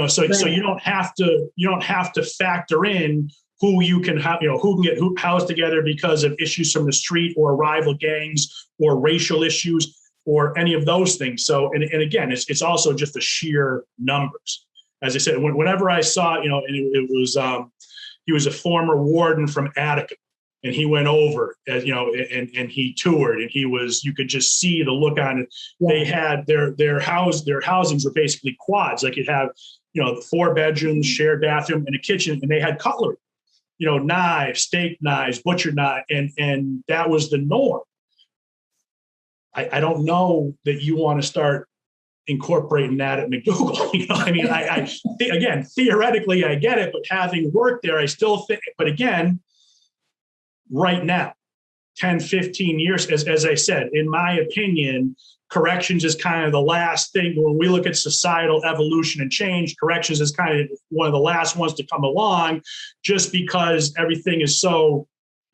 so you don't have to factor in who you can have, who can get housed together because of issues from the street or rival gangs or racial issues or any of those things. So, and again, it's also just the sheer numbers. As I said, whenever I saw, and it was, he was a former warden from Attica, and he went over, and he toured, and you could just see the look on it. Yeah. They had their housings were basically quads. Like you'd have, 4 bedrooms, shared bathroom, and a kitchen, and they had cutlery, knives, steak knives, butcher knife, and that was the norm. I don't know that you want to start incorporating that at McDougal. Again, theoretically, I get it, but having worked there, I still think, but again, right now, 10, 15 years, as I said, in my opinion, corrections is kind of the last thing. When we look at societal evolution and change, corrections is kind of one of the last ones to come along, just because everything is so,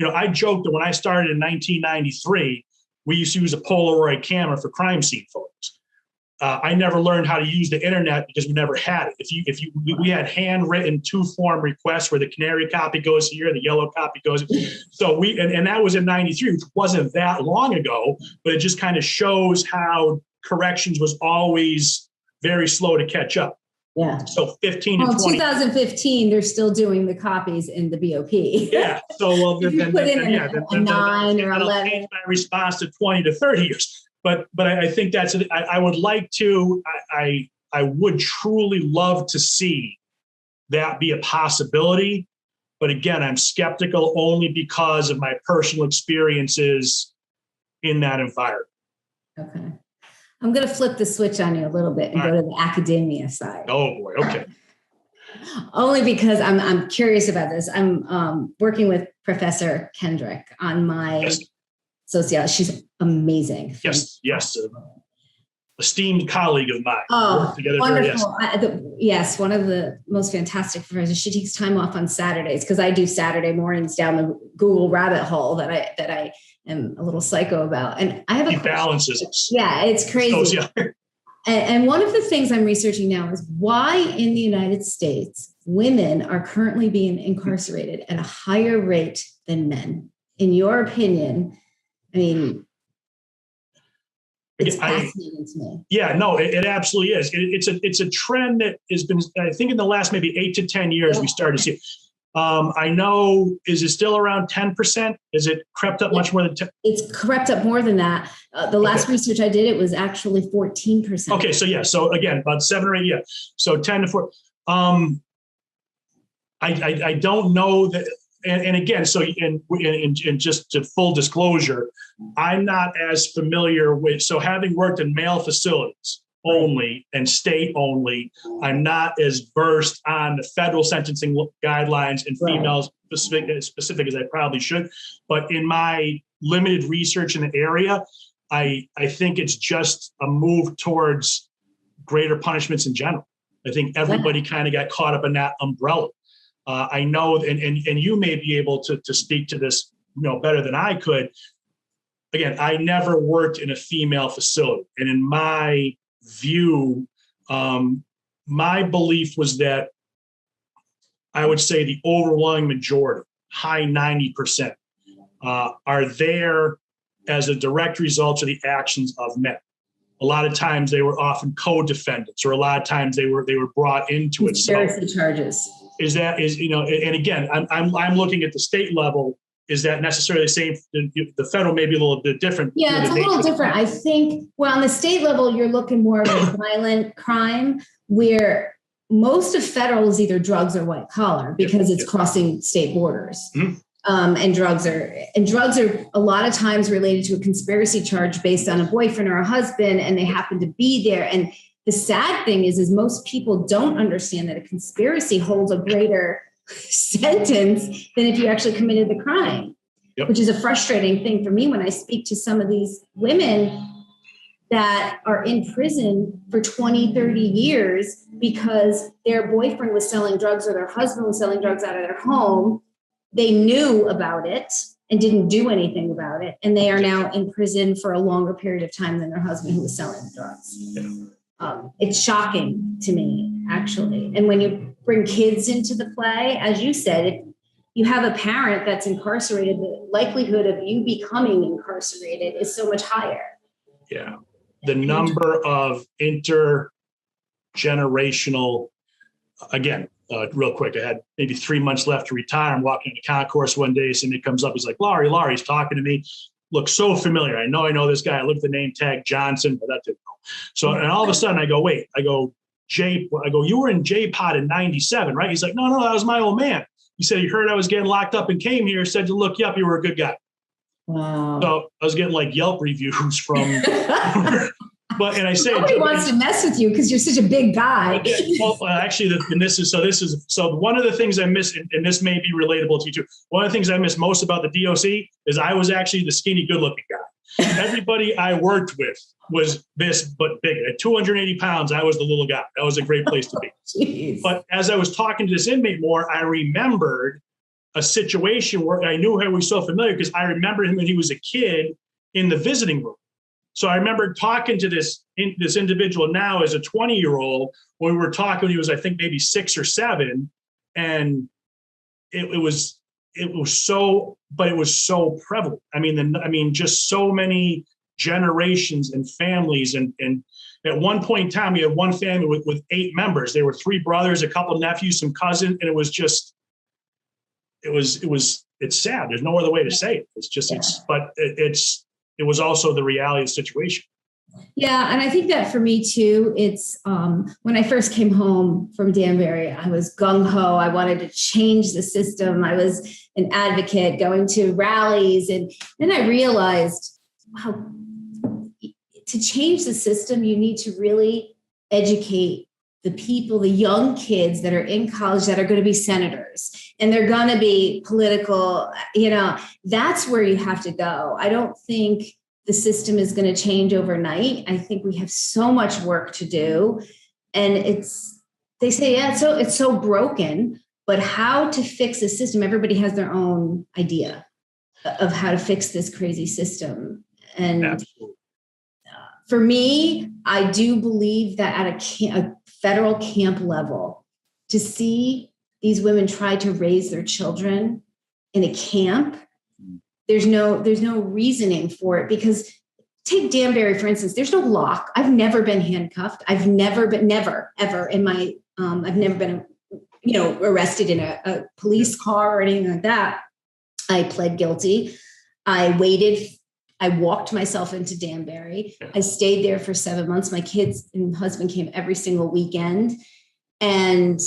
I joked that when I started in 1993, we used to use a Polaroid camera for crime scene photos. I never learned how to use the internet because we never had it. We had handwritten 2-form requests where the canary copy goes here, the yellow copy goes. So and that was in 93, which wasn't that long ago, but it just kind of shows how corrections was always very slow to catch up. Yeah. So 15 and 20. 2015, they're still doing the copies in the BOP. Yeah. So then a 9 or 11. Change my response to 20 to 30 years. But I think that's it. I would like to. I would truly love to see that be a possibility. But again, I'm skeptical only because of my personal experiences in that environment. Okay. I'm going to flip the switch on you a little bit and go to the academia side. Oh boy. Okay. Only because I'm curious about this. I'm working with Professor Kendrick on my sociology. She's amazing. Yes. Esteemed colleague of mine. Oh, wonderful. Yes, one of the most fantastic professors. She takes time off on Saturdays because I do Saturday mornings down the Google rabbit hole that I am a little psycho about. And I have he balances us. Yeah, it's crazy. And one of the things I'm researching now is why in the United States, women are currently being incarcerated at a higher rate than men. In your opinion, it's fascinating to me. Yeah, no, it absolutely is. It's a trend that has been, I think in the last maybe 8 to 10 years, we started to see it. I know, is it still around 10%? Is it crept up much more than 10? It's crept up more than that. The last research I did, it was actually 14%. Okay, so again, about 7 or 8, So 10 to 4. I don't know that. And again, so in just to full disclosure, I'm not as familiar with, so having worked in male facilities only and state only, I'm not as versed on the federal sentencing guidelines and females specific as I probably should. But in my limited research in the area, I think it's just a move towards greater punishments in general. I think everybody kind of got caught up in that umbrella. I know, and you may be able to speak to this, better than I could. Again, I never worked in a female facility, and in my view, my belief was that I would say the overwhelming majority, high 90%, are there as a direct result of the actions of men. A lot of times they were often co-defendants, or a lot of times they were brought into it. Conspiracy charges. And again, I'm looking at the state level. Is that necessarily the same? The federal may be a little bit different. Yeah, it's a little different. I think, well, on the state level, you're looking more at a violent crime, where most of federal is either drugs or white collar, because it's crossing state borders. Mm-hmm. And drugs are a lot of times related to a conspiracy charge based on a boyfriend or a husband, and they happen to be there. And the sad thing is most people don't understand that a conspiracy holds a greater sentence than if you actually committed the crime, which is a frustrating thing for me when I speak to some of these women that are in prison for 20, 30 years because their boyfriend was selling drugs or their husband was selling drugs out of their home. They knew about it and didn't do anything about it. And they are now in prison for a longer period of time than their husband who was selling drugs. Yeah. It's shocking to me, actually. And when you bring kids into the play, as you said, if you have a parent that's incarcerated, the likelihood of you becoming incarcerated is so much higher. Yeah. The number of intergenerational, again, real quick, I had maybe 3 months left to retire. I'm walking in the concourse one day, somebody comes up, he's like, Laurie's talking to me. Looks so familiar. I know this guy. I looked at the name tag Johnson, but that didn't know. So, and all of a sudden I go, you were in J-Pod in 97, right? He's like, no, that was my old man. He said, he heard I was getting locked up and came here, said to look you up, you were a good guy. Wow. So I was getting like Yelp reviews from, and I say, nobody wants to mess with you because you're such a big guy. Well, actually, so one of the things I miss, and this may be relatable to you too. One of the things I miss most about the DOC is I was actually the skinny, good-looking guy. Everybody I worked with was this, but big. At 280 pounds, I was the little guy. That was a great place to be. Jeez. But as I was talking to this inmate more, I remembered a situation where I knew he was so familiar because I remember him when he was a kid in the visiting room. So I remember talking to this individual now as a 20-year-old when we were talking. He was, I think, maybe 6 or 7, and it was so prevalent. I mean, just so many generations and families, and at one point in time, we had one family with 8 members. There were 3 brothers, a couple of nephews, some cousins, and it's sad. There's no other way to say it. It was also the reality of the situation. Yeah. And I think that for me too, it's when I first came home from Danbury, I was gung-ho. I wanted to change the system. I was an advocate going to rallies. And then I realized, wow, to change the system, you need to really educate the people, the young kids that are in college that are going to be senators and they're going to be political, that's where you have to go. I don't think the system is going to change overnight. I think we have so much work to do. And they say, it's so broken, but how to fix the system, everybody has their own idea of how to fix this crazy system. And for me, I do believe that at a federal camp level, to see these women try to raise their children in a camp, there's no reasoning for it, because take Danbury, for instance, there's no lock. I've never been handcuffed. I've never been arrested in a police car or anything like that. I pled guilty. I walked myself into Danbury. I stayed there for 7 months. My kids and husband came every single weekend. And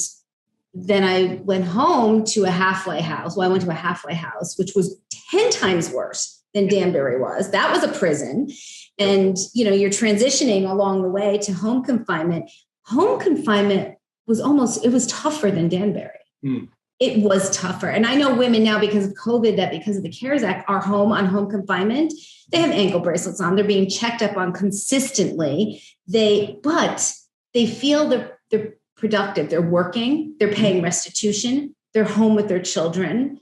then I went home to a halfway house. Well, I went to a halfway house, which was 10 times worse than Danbury was. That was a prison. And, you're transitioning along the way to home confinement. Home confinement it was tougher than Danbury. Mm. It was tougher. And I know women now, because of COVID, that because of the CARES Act, are home on home confinement. They have ankle bracelets on. They're being checked up on consistently. But they feel they're productive. They're working. They're paying restitution. They're home with their children,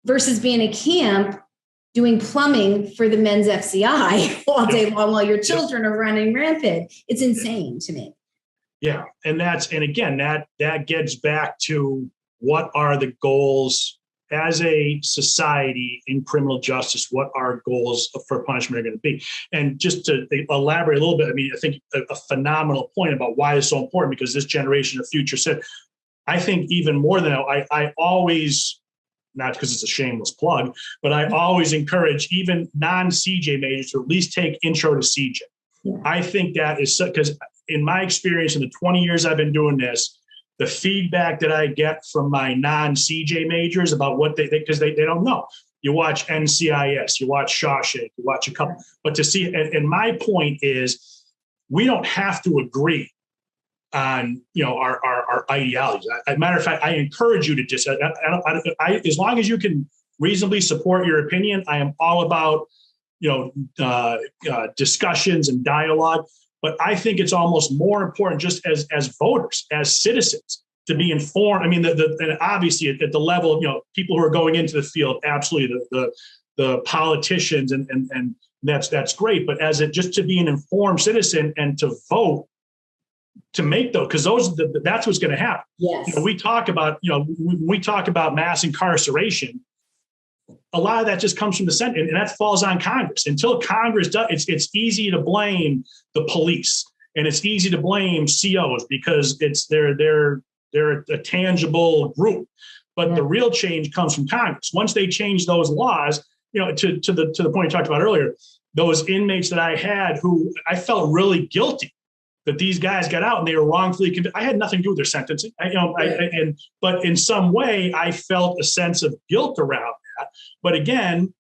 versus being in a camp doing plumbing for the men's FCI all day long while your children are running rampant. It's insane to me. Yeah. And again, that gets back to what are the goals as a society in criminal justice, what our goals for punishment are going to be. And just to elaborate a little bit, I think a phenomenal point about why it's so important, because this generation of future said, I think even more than I always, not because it's a shameless plug, but I always encourage even non-CJ majors to at least take intro to CJ. Yeah. I think that is because in my experience in the 20 years I've been doing this, the feedback that I get from my non-CJ majors about what they think, because they don't know. You watch NCIS, you watch Shawshank, you watch a couple, but to see, and my point is, we don't have to agree on our ideologies. As a matter of fact, I encourage you to just, as long as you can reasonably support your opinion, I am all about discussions and dialogue. But I think it's almost more important, just as voters, as citizens, to be informed. And obviously at the level of people who are going into the field, absolutely the politicians, and that's great. But just to be an informed citizen and to vote, to make those, because that's what's going to happen. Yes. We talk about mass incarceration. A lot of that just comes from the Senate, and that falls on Congress. Until Congress does, it's easy to blame the police, and it's easy to blame COs because they're a tangible group. But the real change comes from Congress. Once they change those laws, to the point you talked about earlier, those inmates that I had who I felt really guilty that these guys got out and they were wrongfully convicted. I had nothing to do with their sentencing. But in some way I felt a sense of guilt around that. But again,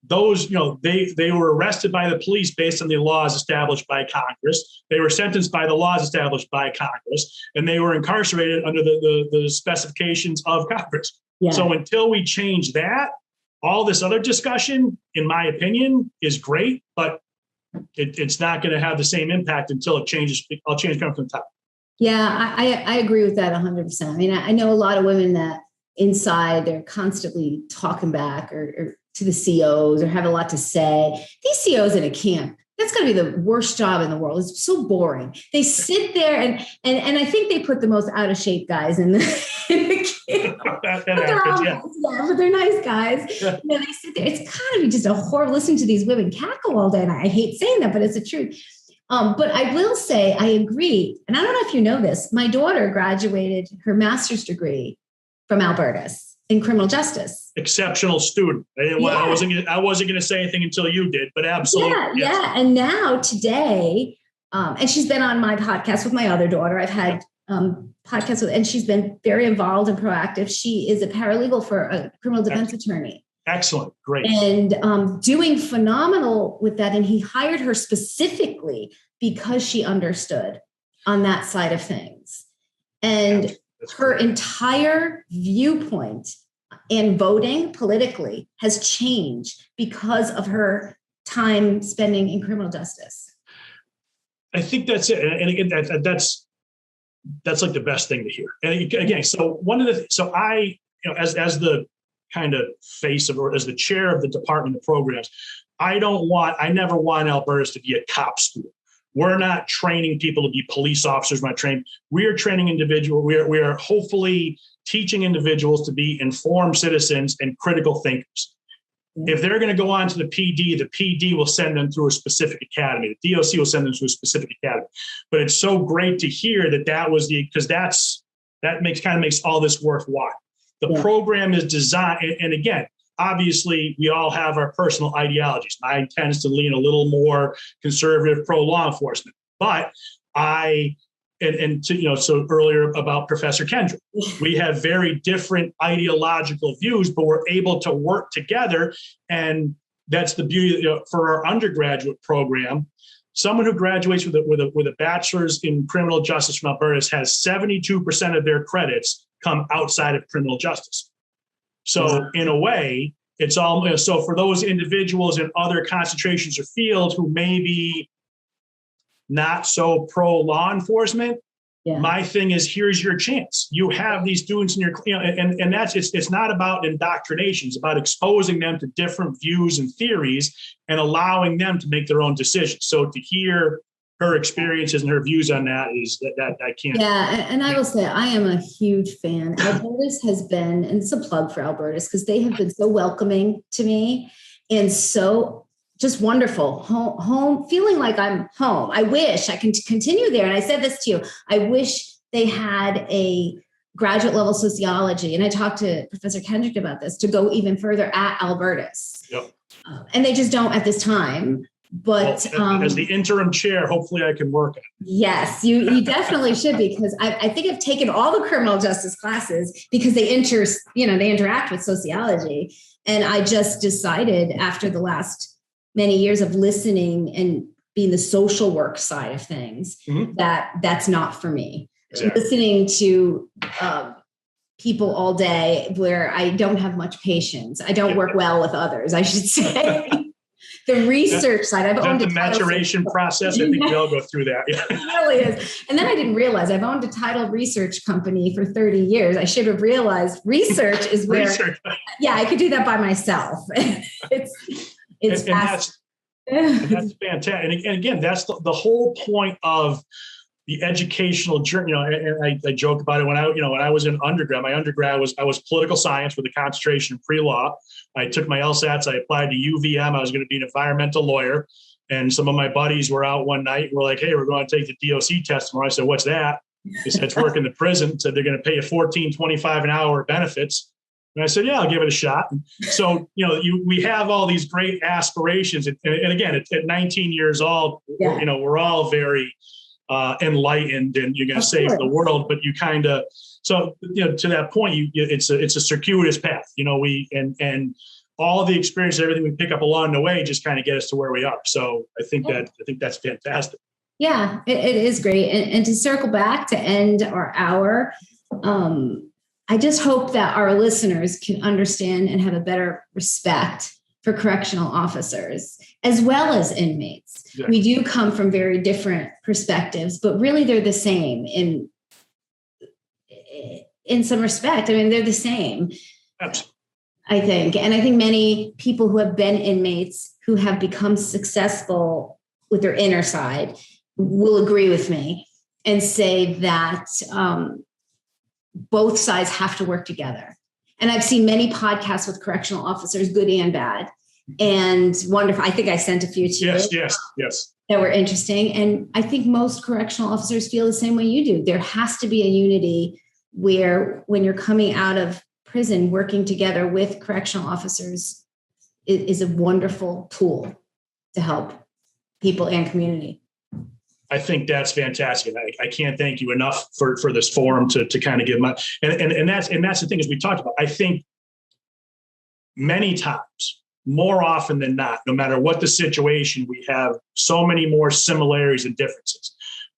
those, they were arrested by the police based on the laws established by Congress. They were sentenced by the laws established by Congress, and they were incarcerated under the specifications of Congress. Yeah. So until we change that, all this other discussion, in my opinion, is great, but it's not going to have the same impact until it changes. I'll change coming from the top. Yeah, I agree with that 100%. I know a lot of women that inside they're constantly talking back or to the COs or have a lot to say. These COs in a camp, that's going to be the worst job in the world. It's so boring. They sit there and I think they put the most out of shape guys in the camp. But they're nice guys. Yeah. They sit there. It's kind of just a horror listening to these women cackle all day. And I hate saying that, but it's the truth. But I will say I agree. And I don't know if you know this. My daughter graduated her master's degree from Albertus in criminal justice. Exceptional student. I wasn't going to say anything until you did, but absolutely. Yeah. And now today, and she's been on my podcast with my other daughter. I've had podcasts with, and she's been very involved and proactive. She is a paralegal for a criminal defense attorney. Excellent. Great. And doing phenomenal with that. And he hired her specifically because she understood on that side of things. And her entire viewpoint in voting politically has changed because of her time spending in criminal justice. I think that's it. And again, that's like the best thing to hear. And again, I, as the kind of face of, or as the chair of the Department of Programs, I never want Albertus to be a cop school. We're not training people to be police officers. We are training individuals. We are hopefully teaching individuals to be informed citizens and critical thinkers. If they're going to go on to the PD will send them through a specific academy. The DOC will send them to a specific academy. But it's so great to hear that was because that makes all this worthwhile. The program is designed, and again, obviously, we all have our personal ideologies. Mine tends to lean a little more conservative, pro-law enforcement. But I and to, so earlier about Professor Kendrick, we have very different ideological views, but we're able to work together. And that's the beauty for our undergraduate program. Someone who graduates with a bachelor's in criminal justice from Alberta has 72% of their credits come outside of criminal justice. So in a way, it's all, so for those individuals in other concentrations or fields who may be not so pro law enforcement, my thing is, here's your chance. You have these students in your, and that's, it's not about indoctrination. It's about exposing them to different views and theories and allowing them to make their own decisions. So to hear her experiences and her views on that is that I can't. Yeah. And I will say, I am a huge fan. Albertus has been, and it's a plug for Albertus, because they have been so welcoming to me and so just wonderful. Home, feeling like I'm home. I wish I can continue there. And I said this to you, I wish they had a graduate level sociology. And I talked to Professor Kendrick about this, to go even further at Albertus. Yep. And they just don't at this time. But as the interim chair, hopefully I can work it. Yes, you definitely should, because I think I've taken all the criminal justice classes because they interact with sociology. And I just decided after the last many years of listening and being the social work side of things, that's not for me. Exactly. Listening to people all day where I don't have much patience. I don't work well with others, I should say. The research side, I've owned the maturation process. I think we all go through that. It really is. And then I didn't realize I've owned a title research company for 30 years. I should have realized research is where, I could do that by myself. It's that's fantastic. And again, that's the whole point of the educational journey. And I joke about it when I was in undergrad. My undergrad I was political science with a concentration in pre-law. I took my LSATs. I applied to UVM. I was going to be an environmental lawyer. And some of my buddies were out one night and were like, "Hey, we're going to take the DOC test tomorrow." I said, "What's that?" They said, "It's work in the prison." Said they're going to pay you $14.25 an hour benefits. And I said, "Yeah, I'll give it a shot." And so, we have all these great aspirations. And again, at 19 years old, we're all very enlightened, and you're going to save the world. But you kind of, so to that point, it's a circuitous path. And all the experience, everything we pick up along the way, just kind of get us to where we are. So I think that's fantastic. Yeah, it is great. And to circle back to end our hour, I just hope that our listeners can understand and have a better respect for correctional officers as well as inmates. Exactly. We do come from very different perspectives, but really they're the same in some respect. I mean, they're the same. Absolutely. I think. And I think many people who have been inmates who have become successful with their inner side will agree with me and say that both sides have to work together. And I've seen many podcasts with correctional officers, good and bad, and wonderful. I think I sent a few to you. Yes. That were interesting. And I think most correctional officers feel the same way you do. There has to be a unity where when you're coming out of prison, working together with correctional officers is a wonderful tool to help people and community. I think that's fantastic. I can't thank you enough for this forum to kind of give my, and that's the thing, as we talked about. I think many times, more often than not, no matter what the situation, we have so many more similarities and differences.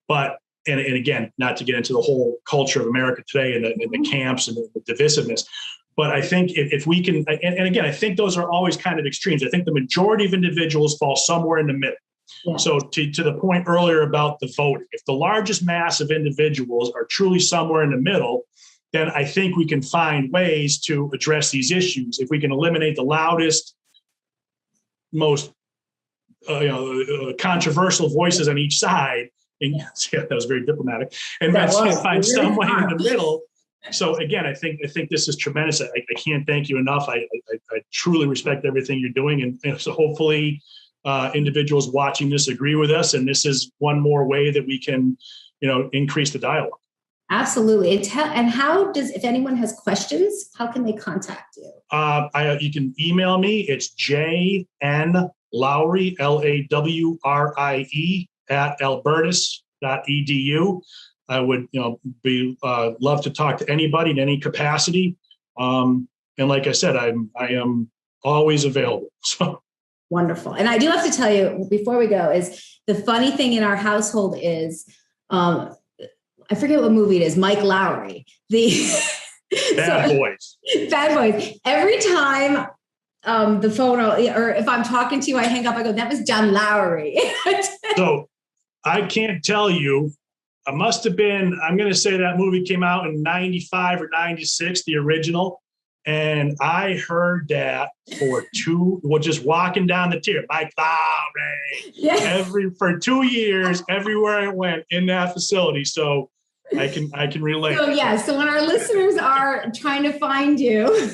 But and again, not to get into the whole culture of America today and the camps and the divisiveness, but I think if we can, and again, I think those are always kind of extremes. I think the majority of individuals fall somewhere in the middle. Yeah. So to the point earlier about the voting, if the largest mass of individuals are truly somewhere in the middle, then I think we can find ways to address these issues. If we can eliminate the loudest, most controversial voices on each side, and that was very diplomatic, and then find someone in the middle. So again, I think this is tremendous. I can't thank you enough. I truly respect everything you're doing, and so hopefully individuals watching this agree with us, and this is one more way that we can, increase the dialogue. Absolutely. And how if anyone has questions, how can they contact you? You can email me. It's JN Lowrie, LAWRIE @albertus.edu. I would, be love to talk to anybody in any capacity. And like I said, I am always available. So wonderful. And I do have to tell you before we go is the funny thing in our household is, I forget what movie it is, Mike Lowry, Bad Boys. Bad Boys. Every time the phone, or if I'm talking to you, I hang up, I go, that was John Lowry. So I can't tell you. I must have been, I'm going to say that movie came out in 95 or 96, the original. And I heard that just walking down the tier, Mike Lowry, yes. for 2 years, everywhere I went in that facility. So I can relate. So yeah, so when our listeners are trying to find you,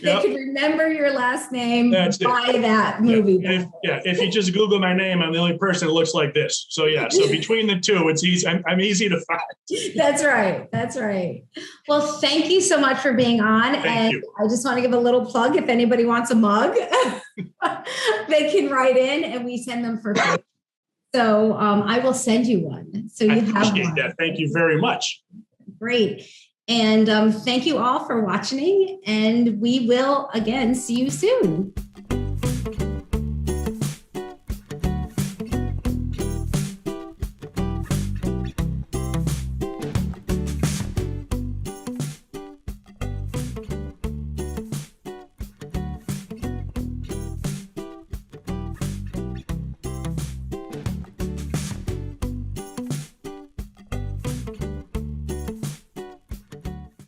they can remember your last name by that movie. If you just Google my name, I'm the only person that looks like this. So so between the two, it's easy. I'm easy to find. That's right. Well, thank you so much for being on. Thank you. I just want to give a little plug. If anybody wants a mug, they can write in and we send them for free. So I will send you one. So you have one. I appreciate that. Thank you very much. Great. And thank you all for watching, and we will again see you soon.